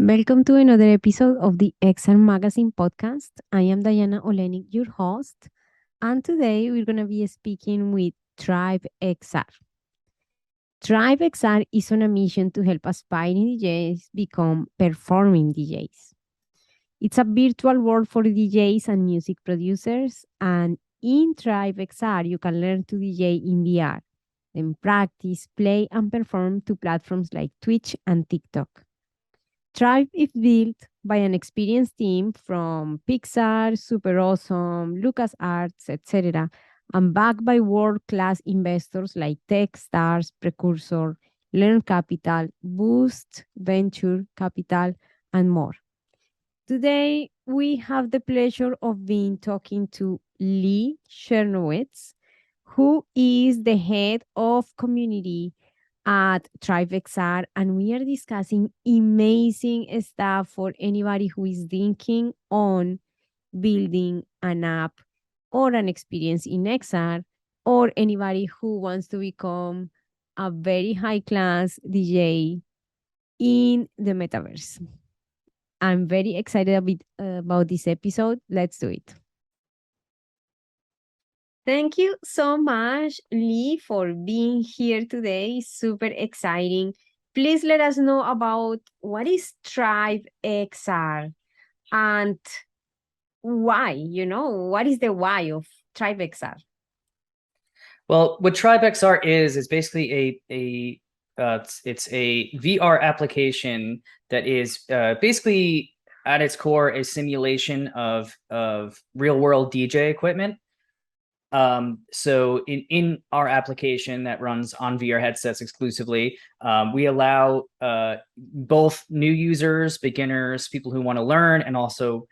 Welcome to another episode of the XR Magazine podcast. I am Diana Olenik, your host, and today we're going to be speaking with TribeXR. TribeXR is on a mission to help aspiring DJs become performing DJs. It's a virtual world for DJs and music producers, and in TribeXR, you can learn to DJ in VR, then practice, play, and perform to platforms like Twitch and TikTok. Tribe is built by an experienced team from Pixar, superawesome, lucasarts, etc., and backed by world-class investors like techstars, precursor, learn capital, boost venture capital, and more. Today, we have the pleasure of being talking to Lee Chernowetz, who is the head of community at TribeXR, and we are discussing amazing stuff for anybody who is thinking on building an app or an experience in XR, or anybody who wants to become a very high class DJ in the metaverse. I'm very excited about this episode. Let's do it. Thank you so much, Lee, for being here today. Super exciting. Please let us know about what is TribeXR and why, what is the why of TribeXR? Well, what TribeXR is basically it's a VR application that is basically at its core a simulation of real world DJ equipment. So in our application that runs on VR headsets exclusively, we allow both new users, beginners, people who want to learn, and also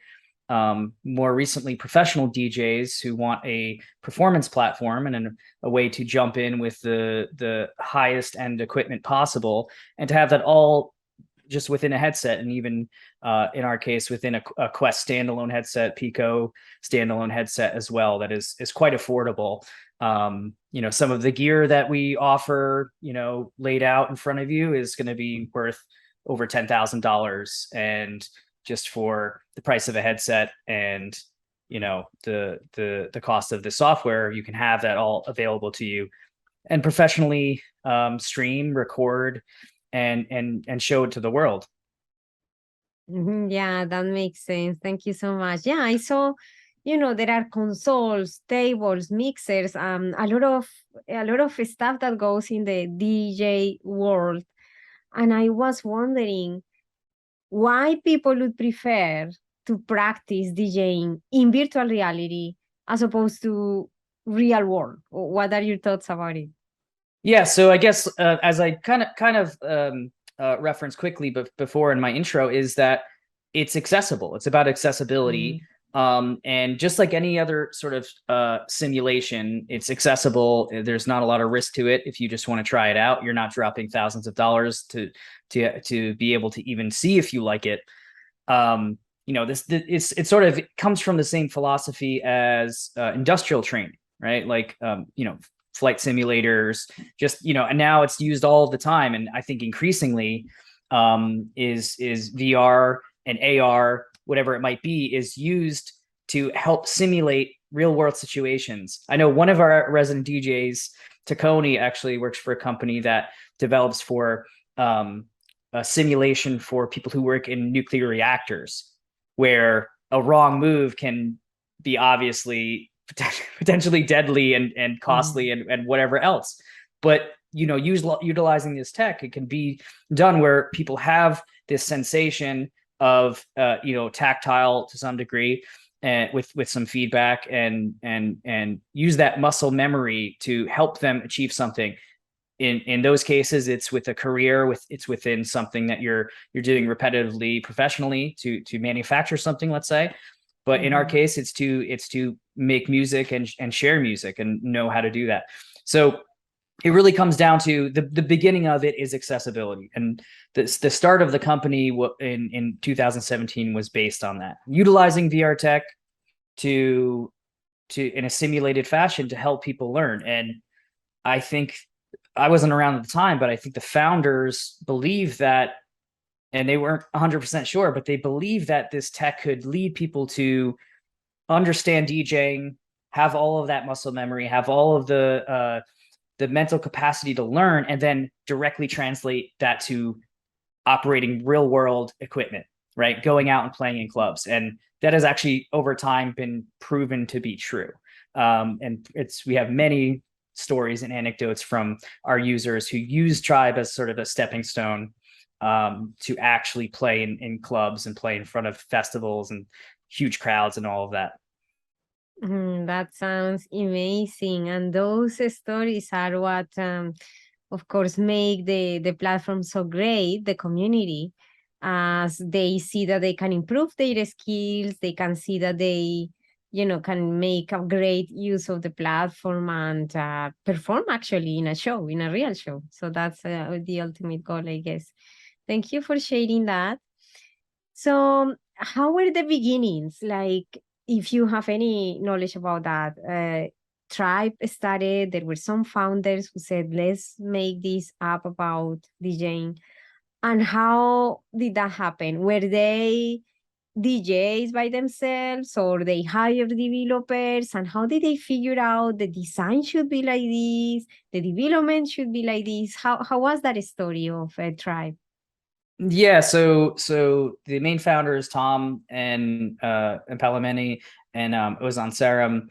more recently professional DJs who want a performance platform and a way to jump in with the highest end equipment possible, and to have that all just within a headset, and even in our case within a Quest standalone headset, Pico standalone headset as well, that is quite affordable. Some of the gear that we offer, laid out in front of you is going to be worth over $10,000, and just for the price of a headset and the cost of the software, you can have that all available to you and professionally stream, record, and show it to the world. Yeah, that makes sense. Thank you so much. Yeah, I saw, there are consoles, tables, mixers, a lot of stuff that goes in the DJ world. And I was wondering why people would prefer to practice DJing in virtual reality as opposed to real world. What are your thoughts about it? Yeah, so I guess as I kind of referenced quickly before in my intro, is that it's accessible. It's about accessibility. And just like any other sort of simulation, it's accessible. There's not a lot of risk to it. If you just want to try it out, you're not dropping thousands of dollars to be able to even see if you like it. It sort of comes from the same philosophy as industrial training, right? Like flight simulators, and now it's used all the time. And I think increasingly is VR and AR, whatever it might be, is used to help simulate real world situations. I know one of our resident DJs, Taccone, actually works for a company that develops for a simulation for people who work in nuclear reactors, where a wrong move can be obviously potentially deadly and costly and whatever else. But utilizing this tech, it can be done where people have this sensation of tactile to some degree, and with some feedback, and use that muscle memory to help them achieve something. In those cases, it's with a career, it's within something that you're doing repetitively, professionally, to manufacture something, let's say. But in our case, it's to make music and share music and know how to do that. So it really comes down to the beginning of it is accessibility. And the start of the company in 2017 was based on that, utilizing VR tech to in a simulated fashion to help people learn. And I think I wasn't around at the time, but I think the founders believe that and they weren't 100% sure, but they believed that this tech could lead people to understand DJing, have all of that muscle memory, have all of the mental capacity to learn, and then directly translate that to operating real world equipment, right? Going out and playing in clubs. And that has actually over time been proven to be true. And we have many stories and anecdotes from our users who use Tribe as sort of a stepping stone to actually play in clubs and play in front of festivals and huge crowds and all of that. That sounds amazing. And those stories are what, of course, make the platform so great, the community, as they see that they can improve their skills, they can see that they, can make a great use of the platform and perform actually in a show, in a real show. So that's the ultimate goal, I guess. Thank you for sharing that. So how were the beginnings? Like, if you have any knowledge about that, Tribe started, there were some founders who said, let's make this app about DJing. And how did that happen? Were they DJs by themselves or they hired developers? And how did they figure out the design should be like this, the development should be like this? How was that story of Tribe? Yeah, so the main founders, Tom and Palameni and Ozan Saram,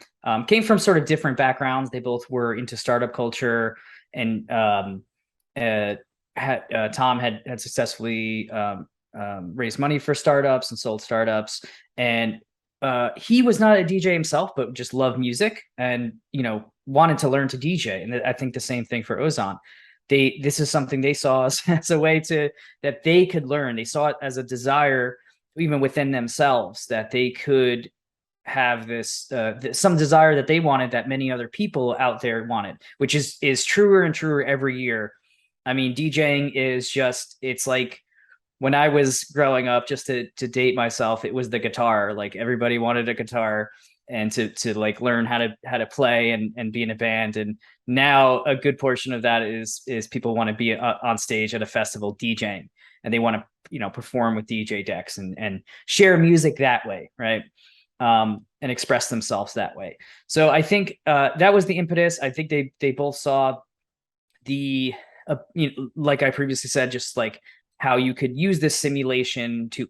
came from sort of different backgrounds. They both were into startup culture, and Tom had successfully raised money for startups and sold startups, and he was not a DJ himself, but just loved music and wanted to learn to DJ. And I think the same thing for Ozan. This is something they saw as a way that they could learn. They saw it as a desire, even within themselves, that they could have this some desire that they wanted that many other people out there wanted, which is truer and truer every year. I mean, DJing is it's like when I was growing up, just to date myself, it was the guitar. Like everybody wanted a guitar and to like learn how to play and be in a band. And now a good portion of that is people want to be on stage at a festival DJing, and they want to perform with DJ decks and share music that way, right? And express themselves that way. So I think that was the impetus. I think they both saw the like I previously said, just like how you could use this simulation to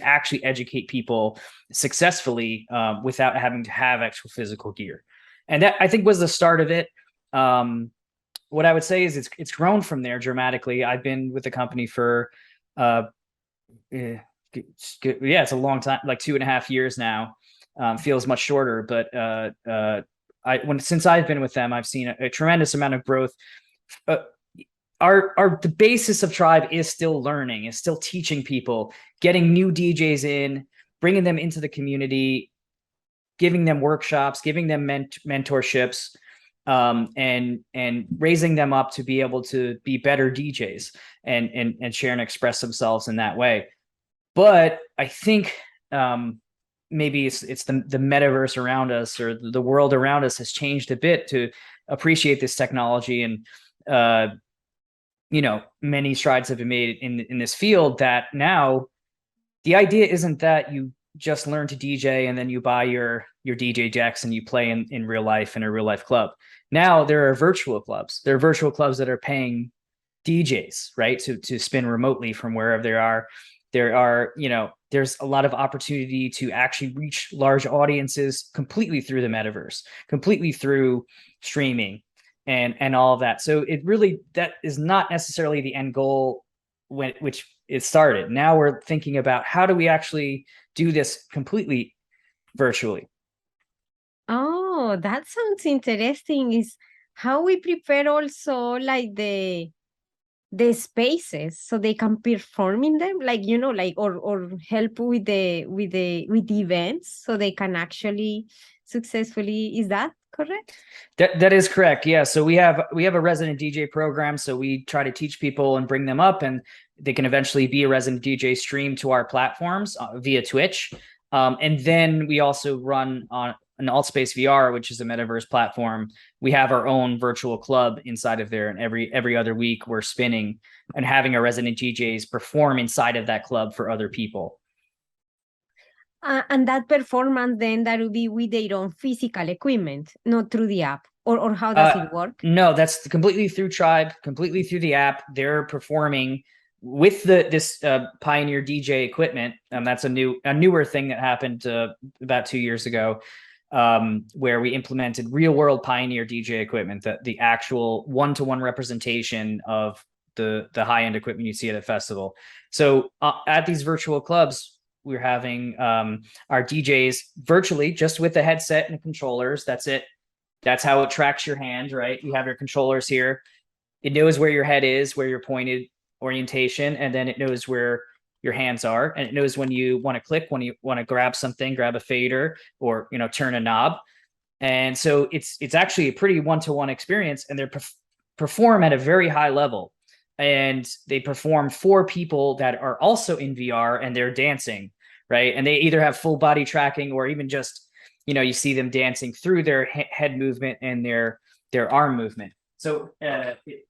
actually educate people successfully without having to have actual physical gear. And that, I think, was the start of it. What I would say is it's grown from there dramatically. I've been with the company for it's a long time, like 2.5 years now. Feels much shorter, but since I've been with them, I've seen a tremendous amount of growth. The basis of Tribe is still learning, is still teaching people, getting new DJs in, bringing them into the community, giving them workshops, giving them mentorships, and raising them up to be able to be better DJs and share and express themselves in that way. But I think maybe it's the metaverse around us, or the world around us has changed a bit to appreciate this technology, and many strides have been made in this field, that now the idea isn't that you just learn to DJ and then you buy your DJ decks and you play in real life in a real life club. Now there are virtual clubs. There are virtual clubs that are paying DJs, right, to spin remotely from wherever they are. There's a lot of opportunity to actually reach large audiences completely through the metaverse, completely through streaming and all of that. So that is not necessarily the end goal which it started. Now we're thinking about how do we actually do this completely virtually. Oh, that sounds interesting. Is how we prepare also like the spaces so they can perform in them, like or help with the events so they can actually successfully. Is that correct? That is correct. Yeah. So we have a resident DJ program. So we try to teach people and bring them up, and they can eventually be a resident DJ stream to our platforms via Twitch. And then we also run on an Altspace VR, which is a metaverse platform, we have our own virtual club inside of there, and every other week we're spinning and having our resident DJs perform inside of that club for other people. And that performance then that will be with their own physical equipment, not through the app, or how does it work? No, that's completely through Tribe, completely through the app. They're performing with this Pioneer DJ equipment. That's a newer thing that happened about 2 years ago, where we implemented real world Pioneer DJ equipment, the actual one-to-one representation of the high-end equipment you see at a festival. So at these virtual clubs, we're having our DJs virtually, just with the headset and controllers. That's it. That's how it tracks your hand, right? You have your controllers here. It knows where your head is, where your pointed orientation, and then it knows where your hands are, and it knows when you want to click, when you want to grab something, grab a fader, or turn a knob. And so it's actually a pretty one-to-one experience, and they perform at a very high level. And they perform for people that are also in VR, and they're dancing, right? And they either have full body tracking, or even just you see them dancing through their head movement and their arm movement. So,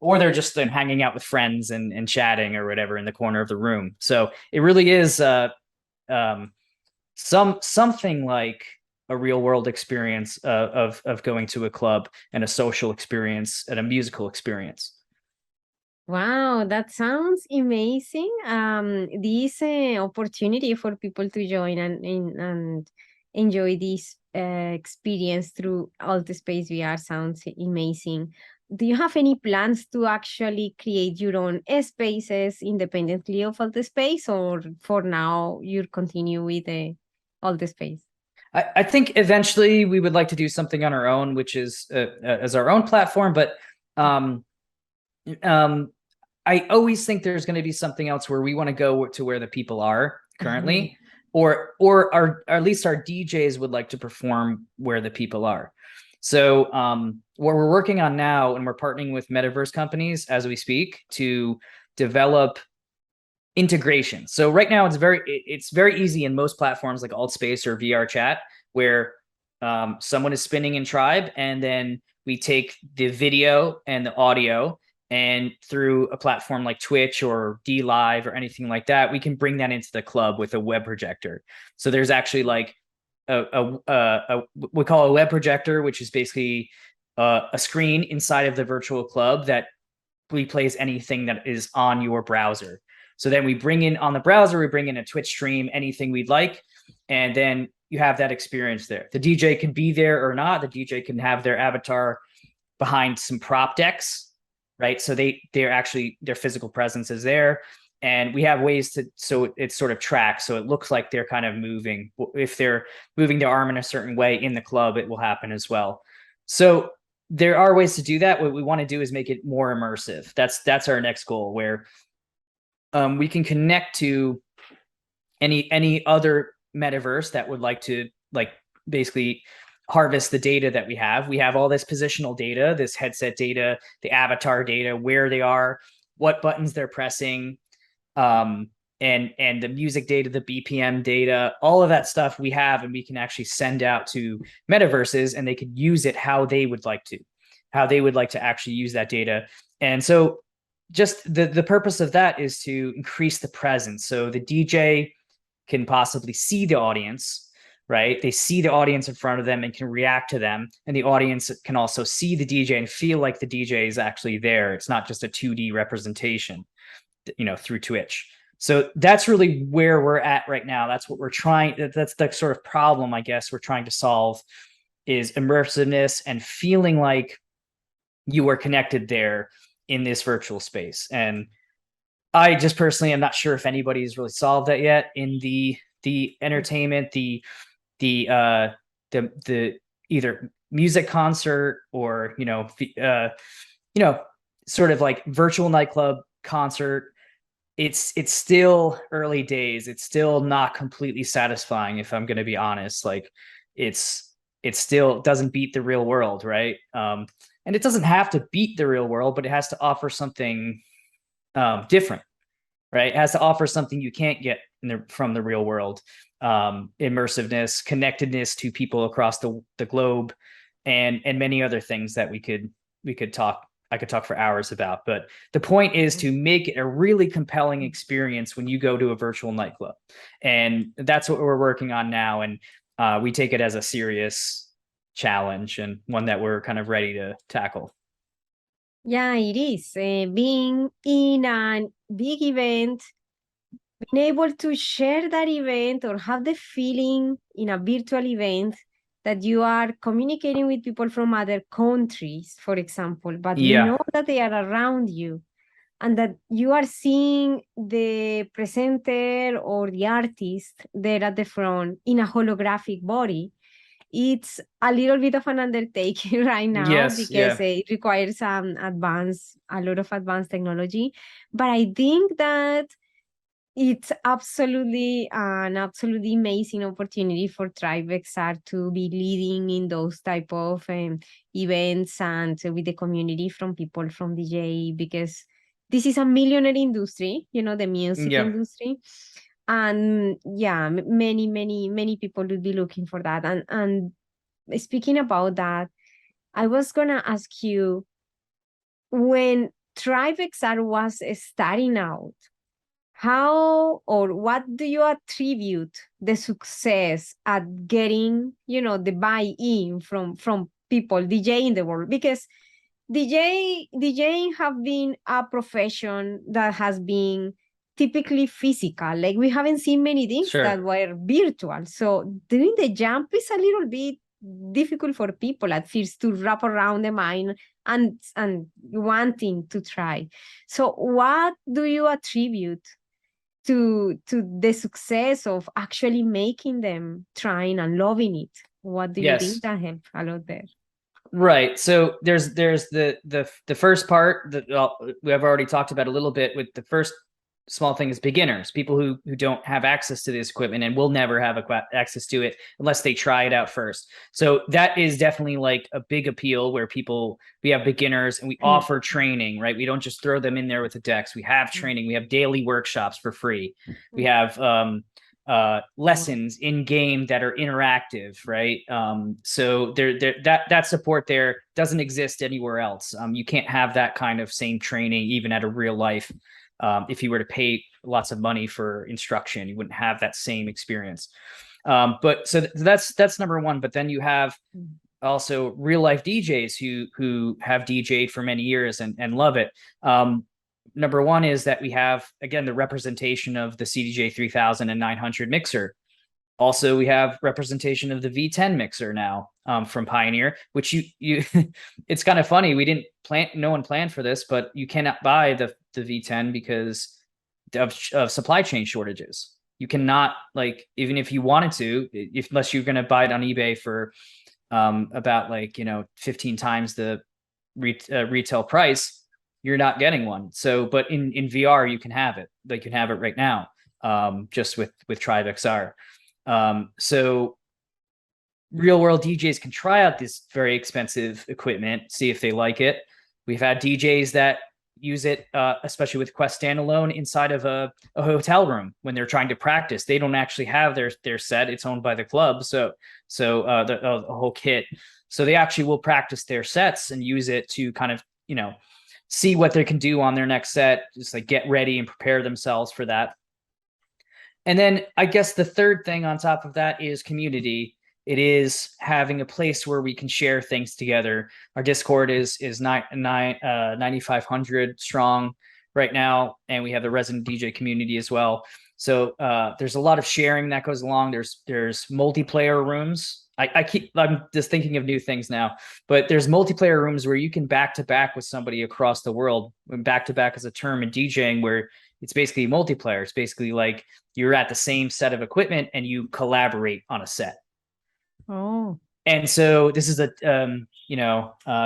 or they're just hanging out with friends and chatting or whatever in the corner of the room. So it really is something like a real world experience of going to a club, and a social experience and a musical experience. Wow, that sounds amazing. This opportunity for people to join and enjoy this experience through Altspace VR sounds amazing. Do you have any plans to actually create your own spaces independently of Altspace, or for now you continue with the Altspace? I think eventually we would like to do something on our own, which is as our own platform. But I always think there's going to be something else where we want to go to where the people are currently, or at least our DJs would like to perform where the people are. So what we're working on now, and we're partnering with Metaverse companies as we speak to develop integration. So right now it's very easy in most platforms like Altspace or VR Chat, where someone is spinning in Tribe, and then we take the video and the audio, and through a platform like Twitch or DLive or anything like that, we can bring that into the club with a web projector. So there's actually like we call a web projector, which is basically a screen inside of the virtual club that replays anything that is on your browser. So then we bring in on the browser, we bring in a Twitch stream, anything we'd like, and then you have that experience there. The DJ can be there or not. The DJ can have their avatar behind some prop decks, right? So they're actually, their physical presence is there. And we have ways to, so it's sort of tracked. So it looks like they're kind of moving. If they're moving their arm in a certain way in the club, it will happen as well. So there are ways to do that. What we want to do is make it more immersive. That's our next goal, where we can connect to any other metaverse that would like to basically harvest the data that we have. We have all this positional data, this headset data, the avatar data, where they are, what buttons they're pressing, and the music data, the BPM data, all of that stuff we have, and we can actually send out to metaverses, and they could use it how they would like to actually use that data. And so just the purpose of that is to increase the presence. So the DJ can possibly see the audience, right? They see the audience in front of them and can react to them. And the audience can also see the DJ and feel like the DJ is actually there. It's not just a 2D representation, through Twitch. So that's really where we're at right now. That's what we're trying. That's the sort of problem, I guess, we're trying to solve, is immersiveness and feeling like you are connected there in this virtual space. And I just personally am not sure if anybody's really solved that yet in the entertainment, the either music concert or sort of like virtual nightclub concert. It's still early days. It's still not completely satisfying, if I'm going to be honest. Like it still doesn't beat the real world, right? And it doesn't have to beat the real world, but it has to offer something different, right? It has to offer something you can't get from the real world. immersiveness, connectedness to people across the globe, and many other things that I could talk for hours about. But the point is to make it a really compelling experience when you go to a virtual nightclub. And that's what we're working on now. And we take it as a serious challenge and one that we're kind of ready to tackle. Yeah, it is. Being in a big event, being able to share that event or have the feeling in a virtual event that you are communicating with people from other countries, for example, but you know that they are around you and that you are seeing the presenter or the artist there at the front in a holographic body. It's a little bit of an undertaking right now because it requires a lot of advanced technology. But I think that it's absolutely an absolutely amazing opportunity for TribeXR to be leading in those type of events and with the community from people from DJ, because this is a millionaire industry, the music industry. And many people will be looking for that. And speaking about that, I was gonna ask you, when TribeXR was starting out, how or what do you attribute the success at getting, the buy-in from people DJ in the world? Because DJing have been a profession that has been typically physical. Like, we haven't seen many things that were virtual. So doing the jump is a little bit difficult for people at first to wrap around the mind and wanting to try. So what do you attribute to the success of actually making them trying and loving it? What do you think that helped a lot there? Right. So there's the first part that we have already talked about a little bit. With the first small thing is beginners, people who don't have access to this equipment and will never have access to it unless they try it out first. So that is definitely like a big appeal, where we have beginners and we offer training, right? We don't just throw them in there with the decks. We have training. We have daily workshops for free. We have lessons in game that are interactive, right? So that support there doesn't exist anywhere else. You can't have that kind of same training even at a real life. If you were to pay lots of money for instruction, you wouldn't have that same experience. But so that's number one. But then you have also real life DJs who have DJed for many years and love it. Number one is that we have, again, the representation of the CDJ 3000 and 900 mixer. Also, we have representation of the V10 mixer now from Pioneer, which you it's kind of funny. No one planned for this, but you cannot buy the V10 because of supply chain shortages. You cannot, like, even if you wanted to, unless you're going to buy it on eBay for about 15 times the retail price, you're not getting one. So, but in VR, you can have it. They can have it right now, just with TribeXR. So real world DJs can try out this very expensive equipment, see if they like it. We've had DJs that use it, especially with Quest Standalone, inside of a hotel room when they're trying to practice. They don't actually have their set. It's owned by the club. So the whole kit. So they actually will practice their sets and use it to kind of, see what they can do on their next set, just like get ready and prepare themselves for that. And then I guess the third thing on top of that is community. It is having a place where we can share things together. Our Discord is 9,500 strong right now, and we have the resident DJ community as well. So there's a lot of sharing that goes along. There's multiplayer rooms. I'm just thinking of new things now, but there's multiplayer rooms where you can back to back with somebody across the world. Back to back is a term in DJing where it's basically multiplayer. It's basically like you're at the same set of equipment and you collaborate on a set. Oh. And so this is a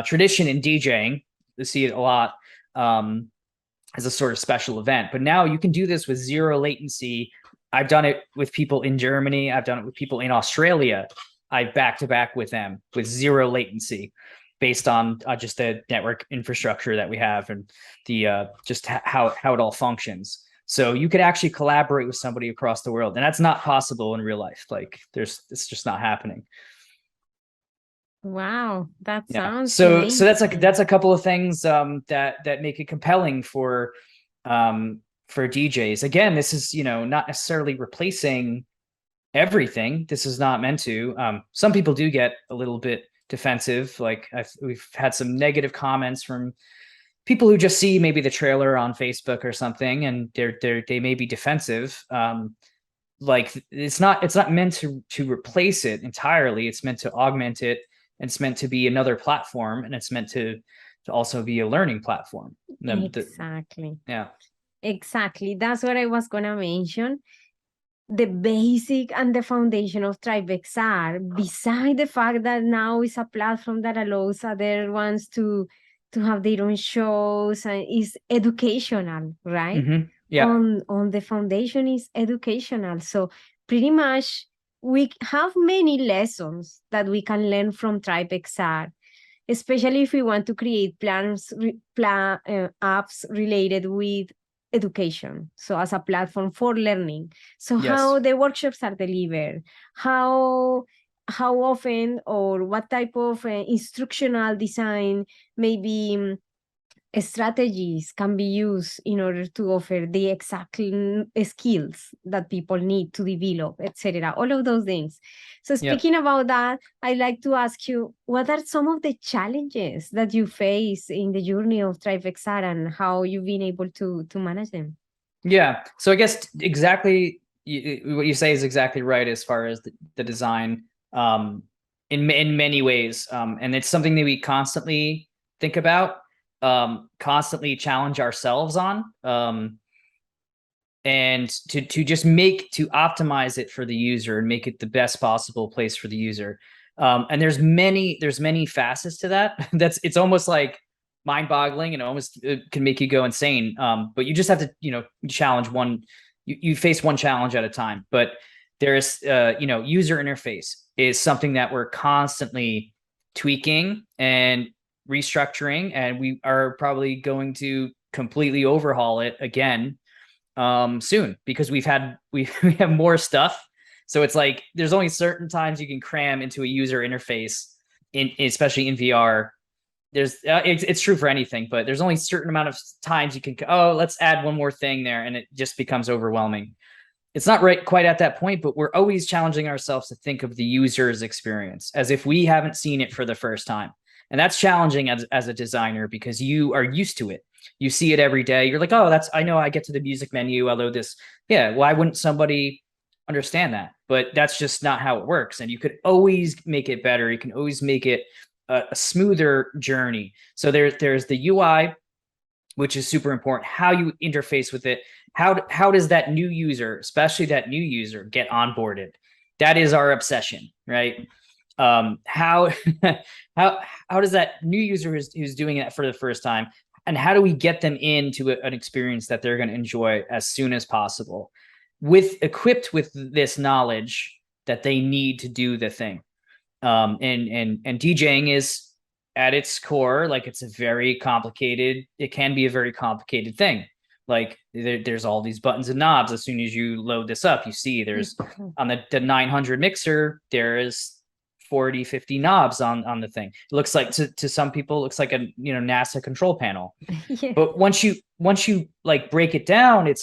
tradition in DJing. You see it a lot as a sort of special event. But now you can do this with zero latency. I've done it with people in Germany. I've done it with people in Australia. I back to back with them with zero latency, based on just the network infrastructure that we have and the just how it all functions. So you could actually collaborate with somebody across the world, and that's not possible in real life. Like it's just not happening. Wow, that Yeah. sounds So amazing. that's a couple of things that make it compelling for DJs. Again, this is, not necessarily replacing everything. This is not meant to. Some people do get a little bit defensive. Like we've had some negative comments from people who just see maybe the trailer on Facebook or something, and they may be defensive. Like it's not meant to replace it entirely. It's meant to augment it, and it's meant to be another platform, and it's meant to also be a learning platform. Exactly. Yeah. Exactly. That's what I was gonna mention. The basic and the foundation of TribeXR, beside the fact that now it's a platform that allows other ones to have their own shows and is educational, right? Mm-hmm. Yeah. On the foundation is educational. So pretty much we have many lessons that we can learn from TribeXR, especially if we want to create apps related with education, so as a platform for learning. So Yes. how the workshops are delivered, how often or what type of instructional design, maybe strategies can be used in order to offer the exact skills that people need to develop, etc. All of those things. So speaking about that, I'd like to ask you, what are some of the challenges that you face in the journey of TribeXR and how you've been able to manage them? Yeah. So I guess exactly what you say is exactly right as far as the design, in many ways. And it's something that we constantly think about, constantly challenge ourselves on, and to optimize it for the user and make it the best possible place for the user. And there's many facets to that. It's almost like mind-boggling, and almost can make you go insane. But you just have to, challenge one. You face one challenge at a time. But there's, user interface is something that we're constantly tweaking and restructuring, and we are probably going to completely overhaul it again soon, because we have more stuff. So it's like there's only certain times you can cram into a user interface, especially in VR. It's true for anything, but there's only a certain amount of times you can, let's add one more thing there, and it just becomes overwhelming. It's not right quite at that point, but we're always challenging ourselves to think of the user's experience as if we haven't seen it for the first time. And that's challenging as a designer, because you are used to it. You see it every day. You're like, I know I get to the music menu, I load this. Yeah, why wouldn't somebody understand that? But that's just not how it works. And you could always make it better. You can always make it a smoother journey. So there's the UI, which is super important. How you interface with it. How does that new user, especially that new user, get onboarded? That is our obsession, right? How does that new user who's doing it for the first time, and how do we get them into an experience that they're going to enjoy as soon as possible, equipped with this knowledge that they need to do the thing. And DJing is, at its core, like, it can be a very complicated thing. Like there's all these buttons and knobs. As soon as you load this up, you see there's on the 900 mixer, there is 40, 50 knobs on the thing. It looks like, to some people, it looks like a NASA control panel. Yeah. But once you like break it down, it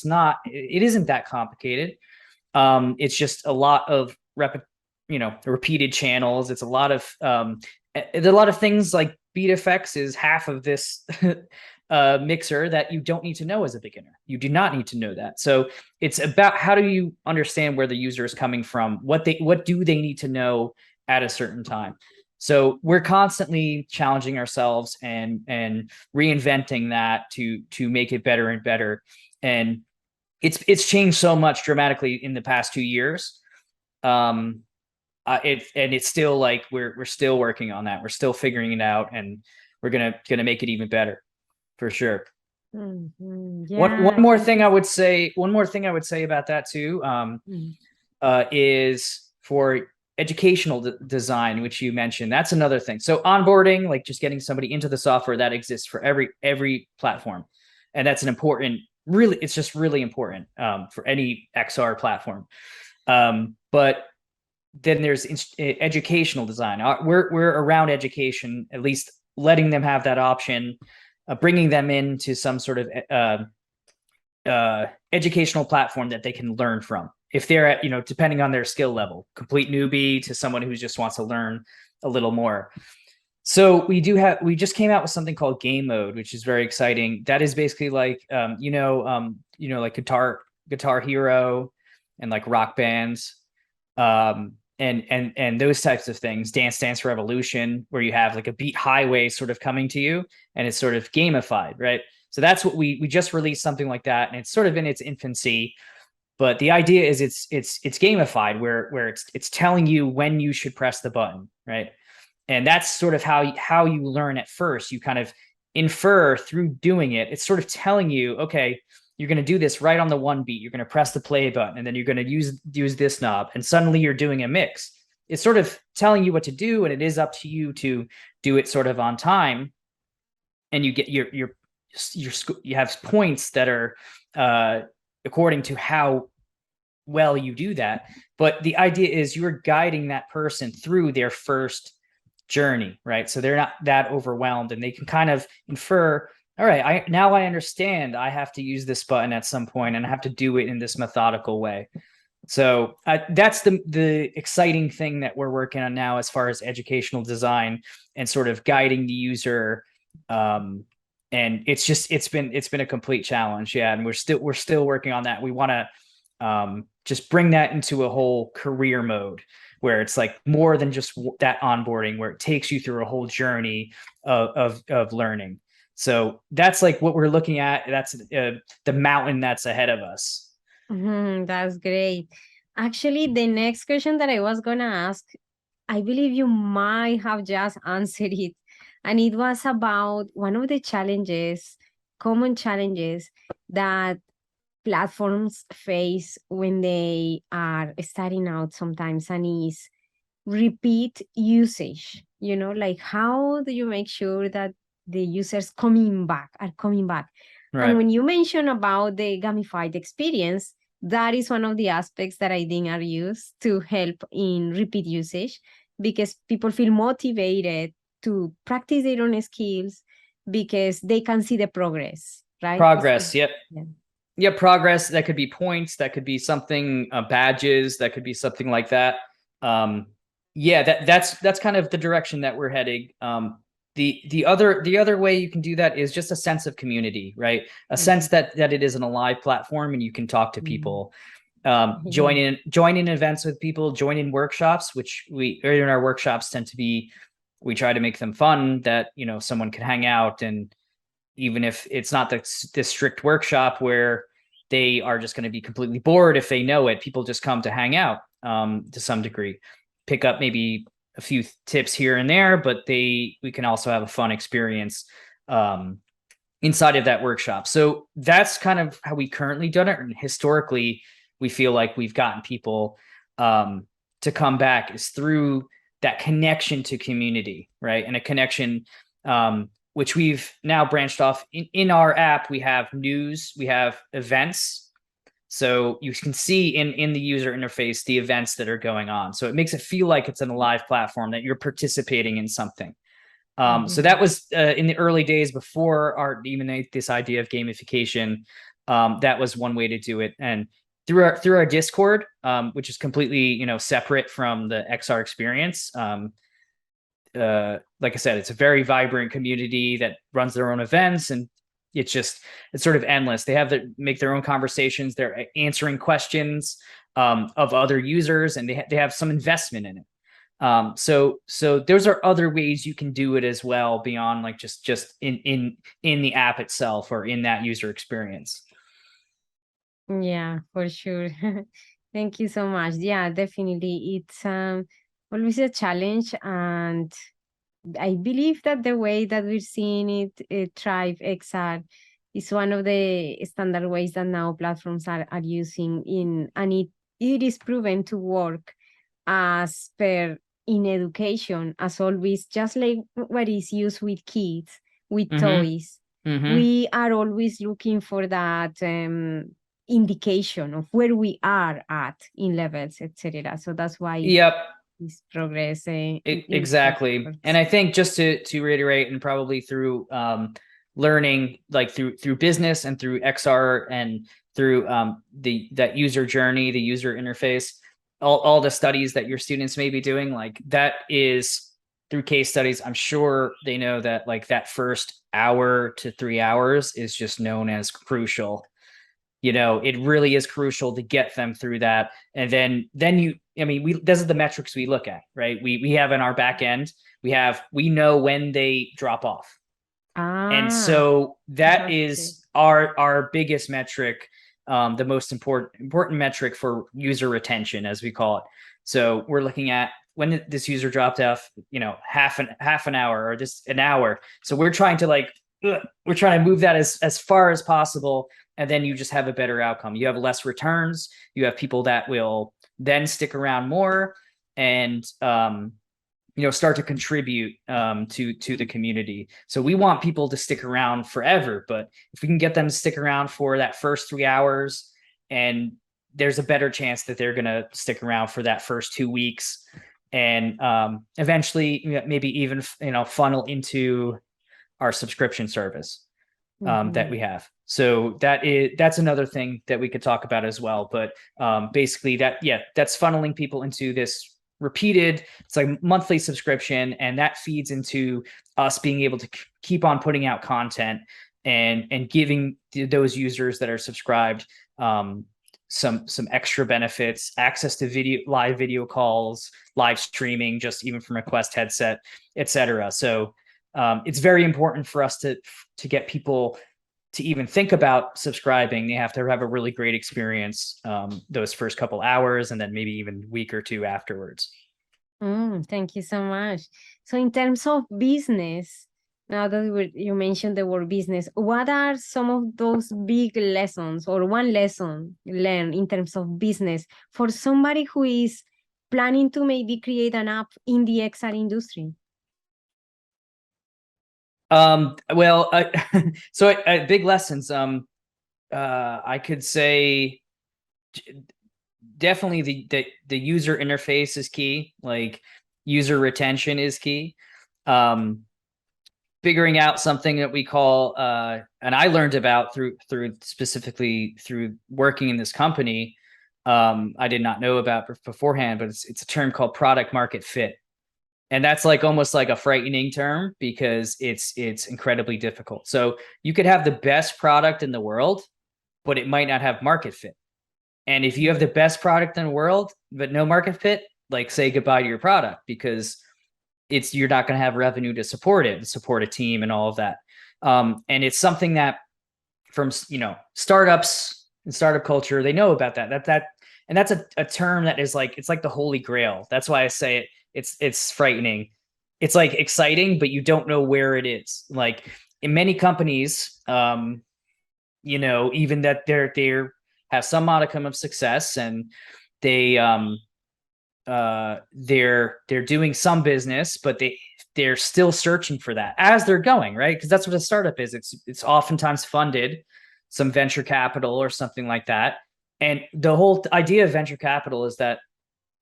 isn't that complicated. It's just a lot of repeated channels. It's a lot of things. Like beat effects is half of this mixer that you don't need to know as a beginner. You do not need to know that. So it's about, how do you understand where the user is coming from? What do they need to know at a certain time? So we're constantly challenging ourselves and reinventing that to make it better and better. And it's changed so much dramatically in the past 2 years. It's still like we're still working on that. We're still figuring it out, and we're gonna make it even better, for sure. Mm-hmm. Yeah. One more thing I would say about that too, is for educational design, which you mentioned. That's another thing. So onboarding, like just getting somebody into the software, that exists for every platform, and that's an important really, it's just really important for any XR platform. But then there's educational design. We're around education, at least letting them have that option, bringing them into some sort of educational platform that they can learn from. If they're at, depending on their skill level, complete newbie to someone who just wants to learn a little more. So we just came out with something called game mode, which is very exciting. That is basically like, like Guitar Hero and like Rock Bands, and those types of things. Dance Revolution, where you have like a beat highway sort of coming to you, and it's sort of gamified, right? So that's what we just released something like that, and it's sort of in its infancy. But the idea is it's gamified, where it's telling you when you should press the button, right? And that's sort of how you learn at first. You kind of infer through doing it. It's sort of telling you, okay, you're going to do this right on the one beat. You're going to press the play button, and then you're going to use this knob, and suddenly you're doing a mix. It's sort of telling you what to do, and it is up to you to do it sort of on time. And you get you have points that are according to how well you do that. But the idea is you're guiding that person through their first journey, right? So they're not that overwhelmed, and they can kind of infer, all right, now I understand I have to use this button at some point, and I have to do it in this methodical way. So that's the exciting thing that we're working on now, as far as educational design and sort of guiding the user. And it's been a complete challenge, yeah. And we're still working on that. We want to just bring that into a whole career mode, where it's like more than just that onboarding, where it takes you through a whole journey of learning. So that's like what we're looking at. That's the mountain that's ahead of us. That's great. Actually, the next question that I was going to ask, I believe you might have just answered it. And it was about one of the common challenges that platforms face when they are starting out sometimes, and is repeat usage. Like, how do you make sure that the users are coming back? Right. And when you mention about the gamified experience, that is one of the aspects that I think are used to help in repeat usage, because people feel motivated to practice their own skills because they can see the progress, right? Progress, yep. Yeah. Yeah, progress. That could be points. That could be something, badges. That could be something like that. Yeah, that's kind of the direction that we're heading. The other way you can do that is just a sense of community, right? A sense that it is an alive platform, and you can talk to people. Join in events with people, join in workshops, which in our workshops tend to be, we try to make them fun, that someone can hang out, and even if it's not this strict workshop where they are just going to be completely bored if they know it, people just come to hang out to some degree, pick up maybe a few tips here and there, but we can also have a fun experience inside of that workshop. So that's kind of how we currently done it. And historically, we feel like we've gotten people to come back is through that connection to community, right? And a connection which we've now branched off. In our app, we have news, we have events. So you can see in the user interface the events that are going on. So it makes it feel like it's an alive platform, that you're participating in something. So that was in the early days before even this idea of gamification. That was one way to do it. And through our Discord, which is completely separate from the XR experience. Like I said, it's a very vibrant community that runs their own events, and it's sort of endless. They make their own conversations. They're answering questions of other users, and they have some investment in it. So those are other ways you can do it as well, beyond like just in the app itself or in that user experience. Yeah, for sure. Thank you so much. Yeah, definitely. It's always a challenge, and I believe that the way that we're seeing it, TribeXR is one of the standard ways that now platforms are using and it is proven to work as per in education, as always, just like what is used with kids, with toys. we are always looking for that indication of where we are at in levels, etc. So that's why it's progressing. Exactly. And I think just to reiterate, and probably through learning, like through business and through XR and through that user journey, the user interface, all the studies that your students may be doing, like that is through case studies. I'm sure they know that like that first hour to 3 hours is just known as crucial. It really is crucial to get them through that. And then those are the metrics we look at, right? We have in our back end, we know when they drop off. And so that is our biggest metric, the most important metric for user retention, as we call it. So we're looking at when this user dropped off, half an hour or just an hour. So we're trying to move that as far as possible. And then you just have a better outcome. You have less returns. You have people that will then stick around more and start to contribute to the community. So we want people to stick around forever, but if we can get them to stick around for that first 3 hours, and there's a better chance that they're going to stick around for that first 2 weeks, and eventually maybe even funnel into our subscription service that we have. So that's another thing that we could talk about as well. But basically that's funneling people into this repeated, it's like monthly subscription, and that feeds into us being able to keep on putting out content and giving those users that are subscribed some extra benefits, access to live video calls, live streaming, just even from a Quest headset, etc. So it's very important for us to get people to even think about subscribing. They have to have a really great experience those first couple hours, and then maybe even week or two afterwards. Thank you so much. So in terms of business, now that you mentioned the word business, what are some of those big lessons or one lesson learned in terms of business for somebody who is planning to maybe create an app in the XR industry? Well, so big lessons. I could say definitely the user interface is key. Like user retention is key. Figuring out something that we call, and I learned about specifically through working in this company. I did not know about beforehand, but it's a term called product market fit. And that's like almost like a frightening term because it's incredibly difficult. So you could have the best product in the world, but it might not have market fit. And if you have the best product in the world, but no market fit, like say goodbye to your product, because you're not going to have revenue to support it and support a team and all of that. And it's something that from, startups and startup culture, they know about that, and that's a term that is like, it's like the holy grail. That's why I say it. It's frightening. It's like exciting, but you don't know where it is. Like in many companies, even that they're have some modicum of success and they're doing some business, but they're still searching for that as they're going, right? Because that's what a startup is. It's oftentimes funded, some venture capital or something like that. And the whole idea of venture capital is that,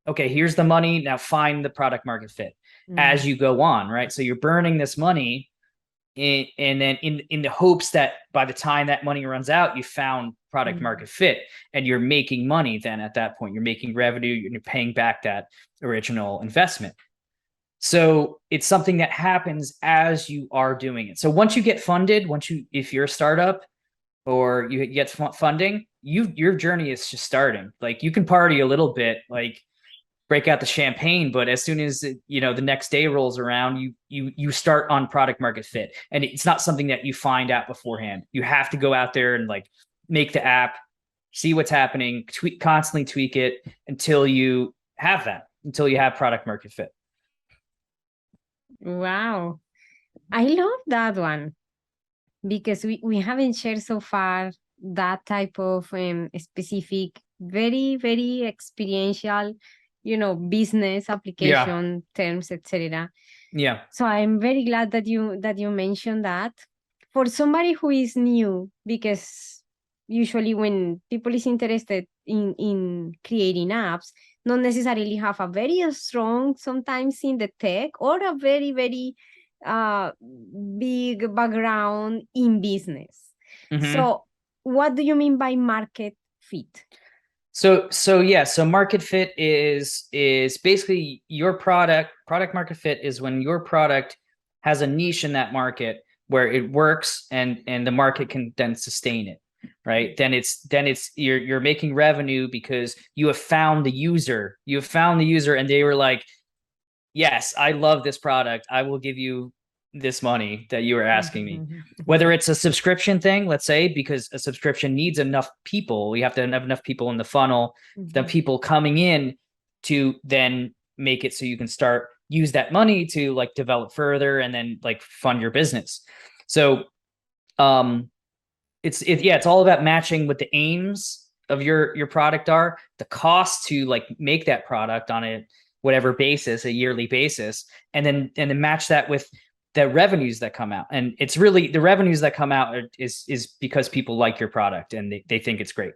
okay, here's the money, now find the product market fit as you go on, right? So you're burning this money and then in the hopes that by the time that money runs out, you found product market fit, and you're making money. Then at that point, you're making revenue, you're paying back that original investment. So it's something that happens as you are doing it. So once you get funded, if you're a startup or you get funding, your journey is just starting. Like you can party a little bit, like break out the champagne, but as soon as the next day rolls around, you start on product market fit, and it's not something that you find out beforehand. You have to go out there and like make the app, see what's happening, constantly tweak it until you have product market fit. Wow, I love that one, because we haven't shared so far that type of specific, very, very experiential, business application terms, etc. Yeah. So I'm very glad that you mentioned that. for somebody who is new, because usually when people is interested in creating apps, not necessarily have a very strong sometimes in the tech or a very, very big background in business. So what do you mean by market fit? So market fit is basically your product market fit is when your product has a niche in that market where it works and the market can then sustain it, right? Then it's you're making revenue because you have found the user. And they were like, yes, I love this product. I will give you this money that you were asking me. Whether it's a subscription thing, let's say, because a subscription needs enough people, we have to have enough people in the funnel, the people coming in to then make it so you can start use that money to like develop further and then like fund your business. So it's all about matching what the aims of your product are, the cost to like make that product on a whatever basis, a yearly basis, and then match that with the revenues that come out. And it's really the revenues that come out is because people like your product and they think it's great.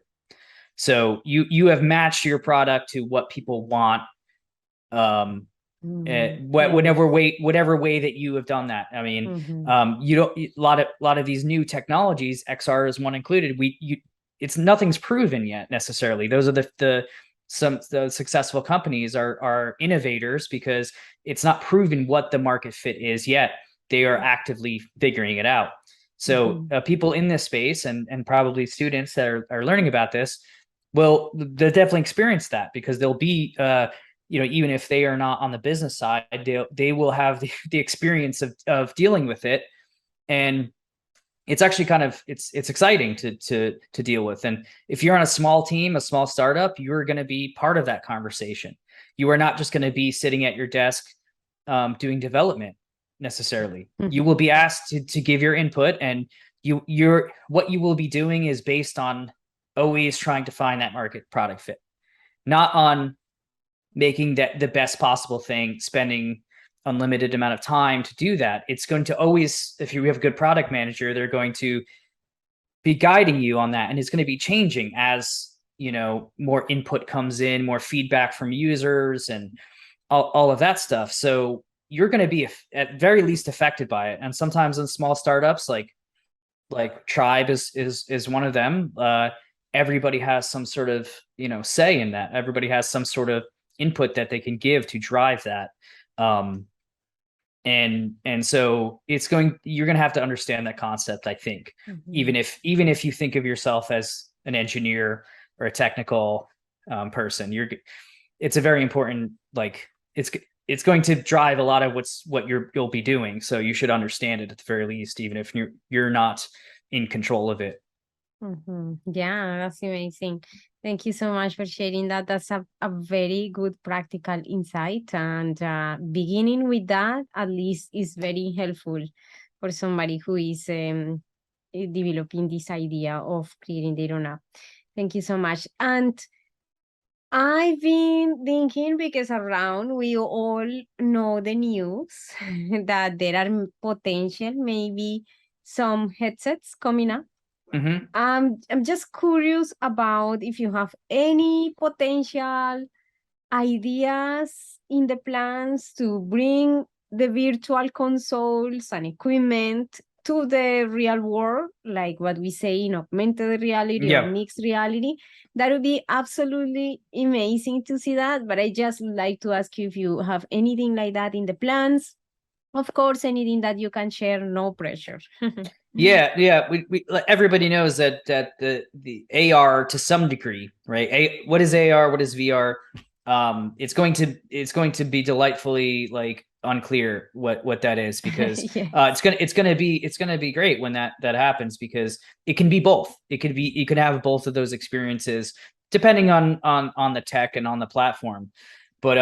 So you have matched your product to what people want, whatever way that you have done that. I mean, you don't a lot of these new technologies, XR is one included. It's nothing's proven yet necessarily. Those are the successful companies are innovators because it's not proven what the market fit is yet. They are actively figuring it out. So people in this space and probably students that are learning about this will they'll definitely experience that because they'll be even if they are not on the business side, they will have the experience of dealing with it. And it's actually kind of it's exciting to deal with. And if you're on a small team, a small startup, you're going to be part of that conversation. You are not just going to be sitting at your desk doing development necessarily. You will be asked to give your input, and what you will be doing is based on always trying to find that market product fit, not on making that the best possible thing, spending unlimited amount of time to do that. It's going to always, if you have a good product manager, they're going to be guiding you on that. And it's going to be changing as, more input comes in, more feedback from users and all of that stuff. So you're going to be at very least affected by it. And sometimes in small startups, like Tribe is one of them. Everybody has some sort of, say in that. Everybody has some sort of input that they can give to drive that. And so you're going to have to understand that concept, I think, even if you think of yourself as an engineer or a technical person, it's a very important, like it's going to drive a lot of what you'll be doing. So you should understand it at the very least, even if you're not in control of it. Yeah, that's amazing. Thank you so much for sharing that. That's a very good practical insight. And beginning with that, at least, is very helpful for somebody who is developing this idea of creating their own app. Thank you so much. And I've been thinking, because around we all know the news that there are potential, maybe some headsets coming up. I'm just curious about if you have any potential ideas in the plans to bring the virtual consoles and equipment to the real world, like what we say in augmented reality or mixed reality. That would be absolutely amazing to see that. But I just like to ask you if you have anything like that in the plans. Of course, anything that you can share, no pressure. Yeah. We everybody knows that the AR to some degree, right? What is AR? What is VR? It's going to be delightfully like unclear what that is, because it's gonna be great when that happens, because it can be both. You could have both of those experiences depending on the tech and on the platform. But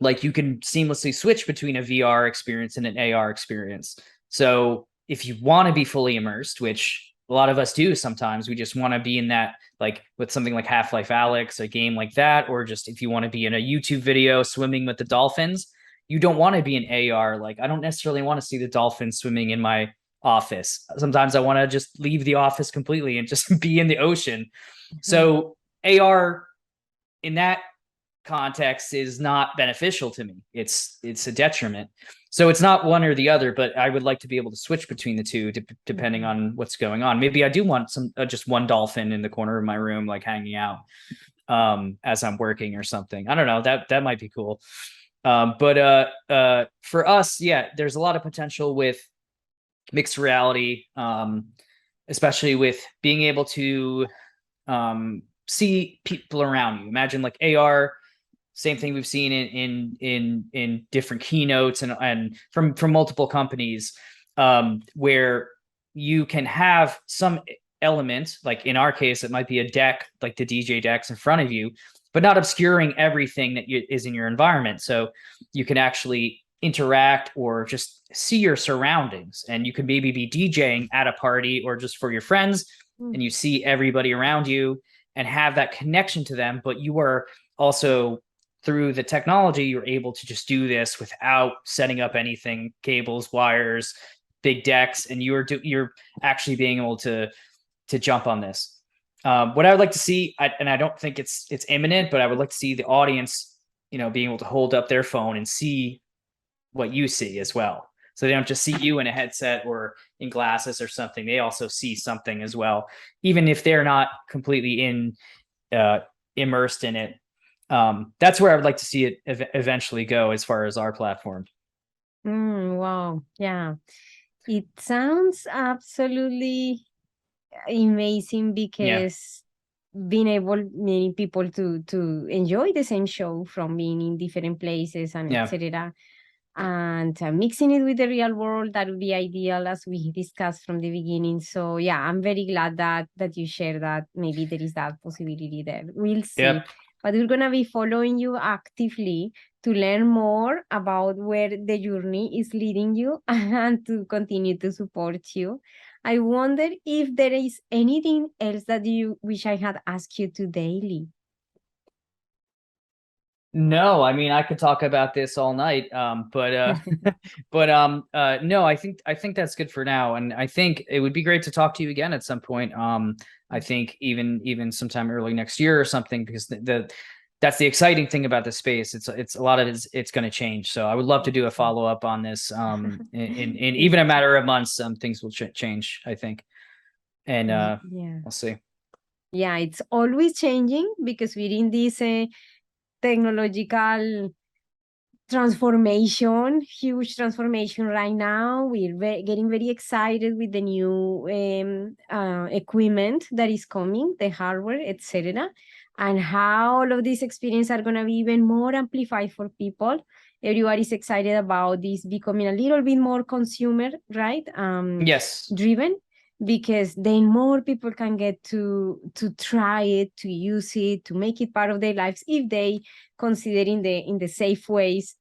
like you can seamlessly switch between a VR experience and an AR experience. So if you want to be fully immersed, which a lot of us do sometimes, we just want to be in that, like with something like Half-Life Alyx, a game like that, or just if you want to be in a YouTube video swimming with the dolphins, you don't want to be in AR. Like, I don't necessarily want to see the dolphins swimming in my office. Sometimes I want to just leave the office completely and just be in the ocean. So AR in that context is not beneficial to me. It's a detriment. So it's not one or the other, but I would like to be able to switch between the two depending on what's going on. Maybe I do want some just one dolphin in the corner of my room, like hanging out as I'm working or something. I don't know. That might be cool. But for us, yeah, there's a lot of potential with mixed reality, especially with being able to see people around you. Imagine like AR, same thing we've seen in different keynotes and from multiple companies, where you can have some element, like in our case, it might be a deck, like the DJ decks in front of you, but not obscuring everything that is in your environment. So you can actually interact or just see your surroundings, and you could maybe be DJing at a party or just for your friends, and you see everybody around you and have that connection to them, but you are also, through the technology, you're able to just do this without setting up anything, cables, wires, big decks, and you're actually being able to jump on this. What I would like to see, and I don't think it's imminent, but I would like to see the audience, being able to hold up their phone and see what you see as well. So they don't just see you in a headset or in glasses or something. They also see something as well, even if they're not completely immersed in it. That's where I would like to see it eventually go as far as our platform. Wow. Yeah. It sounds absolutely amazing because being able many people to enjoy the same show from being in different places and etc. And mixing it with the real world, that would be ideal, as we discussed from the beginning. So yeah, I'm very glad that you share that. Maybe there is that possibility there. We'll see. Yep. But we're gonna be following you actively to learn more about where the journey is leading you and to continue to support you. I wonder if there is anything else that you wish I had asked you today, Lee. No, I mean, I could talk about this all night, but no, I think that's good for now, and I think it would be great to talk to you again at some point. I think even sometime early next year or something, because that's the exciting thing about the space. It's a lot of it's going to change. So I would love to do a follow up on this. In even a matter of months, things will change, I think, and we'll see. Yeah, it's always changing because we're in this technological transformation, huge transformation right now. We're getting very excited with the new equipment that is coming, the hardware, etc., and how all of these experiences are going to be even more amplified for people. Everybody's excited about this becoming a little bit more consumer, right? Yes. Driven, because then more people can get to try it, to use it, to make it part of their lives if they consider in the safe ways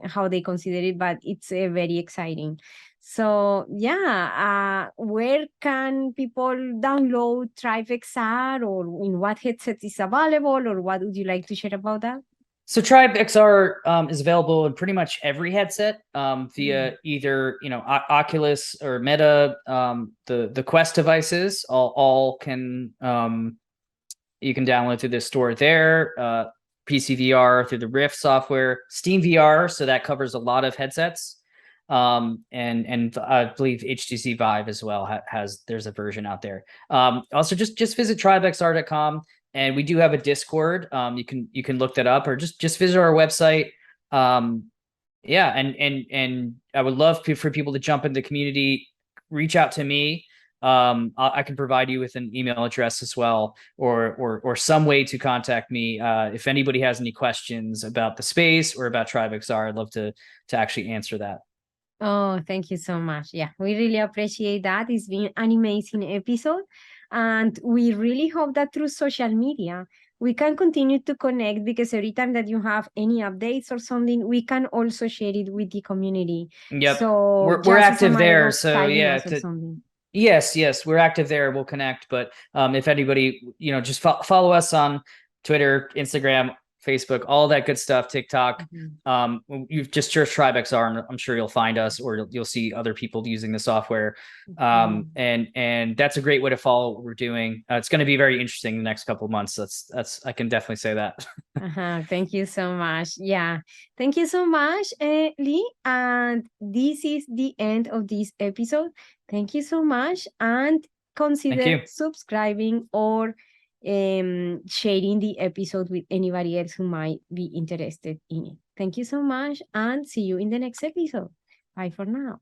how they consider it. But it's very exciting. So yeah, where can people download TribeXR, or in what headset is available, or what would you like to share about that? So TribeXR is available in pretty much every headset via either Oculus or Meta. The Quest devices all can you can download through the store there. PC VR through the Rift software, Steam VR, so that covers a lot of headsets. And I believe HTC Vive as well there's a version out there. Also just visit tribexr.com. And we do have a Discord. You can look that up, or just visit our website. Yeah, and I would love for people to jump into the community, reach out to me. I can provide you with an email address as well, or some way to contact me. If anybody has any questions about the space or about TribeXR, I'd love to actually answer that. Oh, thank you so much. Yeah, we really appreciate that. It's been an amazing episode. And we really hope that through social media, we can continue to connect, because every time that you have any updates or something, we can also share it with the community. Yep. So we're active there. So yeah. Yes, we're active there. We'll connect. But if anybody, just follow us on Twitter, Instagram, Facebook, all that good stuff, TikTok. Mm-hmm. You've just searched TribeXR, and I'm sure you'll find us, or you'll see other people using the software. And that's a great way to follow what we're doing. It's going to be very interesting the next couple of months. That's I can definitely say that. Thank you so much. Yeah, thank you so much, Lee. And this is the end of this episode. Thank you so much, and consider subscribing or sharing the episode with anybody else who might be interested in it. Thank you so much, and see you in the next episode. Bye for now.